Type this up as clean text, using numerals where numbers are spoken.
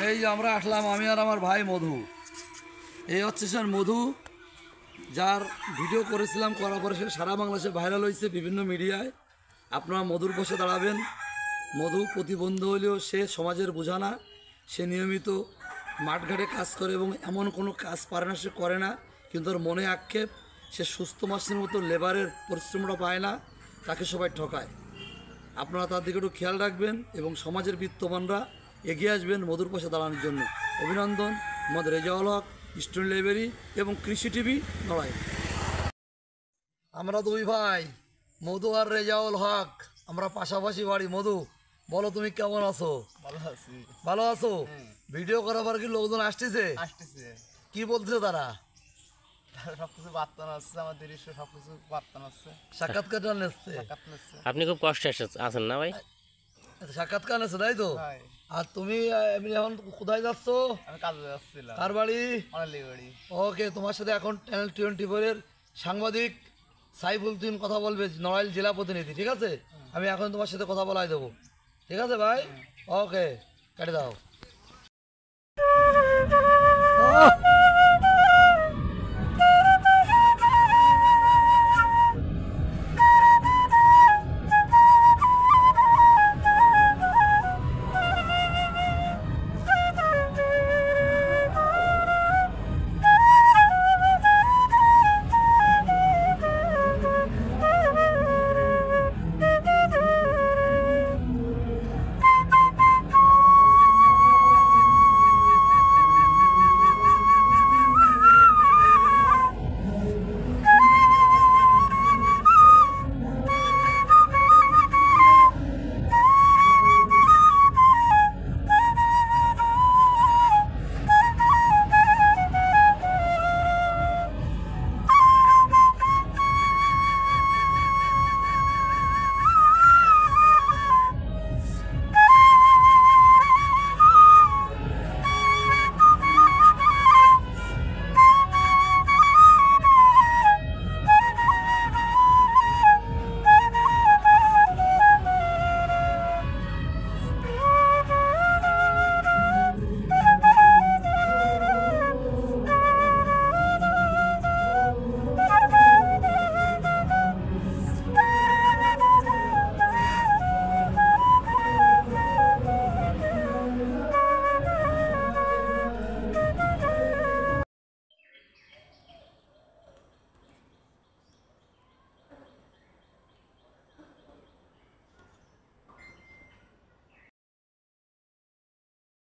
এই যে আমরা আসলাম, আমি আর আমার ভাই মধু। এই হচ্ছে স্যার মধু, যার ভিডিও করেছিলাম, করার পরে সে সারা বাংলাদেশে ভাইরাল হয়েছে বিভিন্ন মিডিয়ায়। আপনারা মধুর পাশে দাঁড়াবেন। মধু প্রতিবন্ধী হলেও সে সমাজের বোঝা না। সে নিয়মিত মাঠঘাটে কাজ করে এবং এমন কোনো কাজ পারে না, সে করে না, কিন্তু ওর মনে আক্ষেপ। সে সুস্থ মাসের মতো লেবারের পরিশ্রমটা পায় না, তাকে সবাই ঠকায়। আপনারা তার দিকে একটু খেয়াল রাখবেন এবং সমাজের বিত্তবানরা এগিয়ে আসবেন মধুর পাশে দাঁড়ানোর জন্য। অভিনন্দন। মোহাম্মদ রেজাউল হক, স্টুডেন্ট লাইব্রেরি এবং কৃষি টিভি নড়াই। আমরা দুই ভাই, মধু আর রেজাউল হক, আমরা পাশাপাশি বাড়ি। মধু, বলো তুমি কেমন আছো? ভালো আছি। ভালো আছো? ভিডিও করার পর কি লোকজন আসতেছে? আসতেছে, কি বলতেছে তারা? সবকিছু বার্তা আসছে, আমার দৃশ্য সবকিছু বার্তা আসছে, সাক্ষাৎকার নিচ্ছে? আপনি খুব কষ্টে আছেন না ভাই? সাক্ষাৎকার নিচ্ছে, তাই তো? ভাই আর তুমি এমনি এখন কোথায় যাচ্ছ? আমি কাজে যাচ্ছিলাম। কার বাড়ি? অনালি বাড়ি। ওকে, তোমার সাথে এখন চ্যানেল 24-এর সাংবাদিক সাইফুদ্দিন কথা বলবে, নড়াইল জেলা প্রতিনিধি। ঠিক আছে, আমি এখন তোমার সাথে কথা বলাই দেবো। ঠিক আছে ভাই? ওকে, কেটে দাও।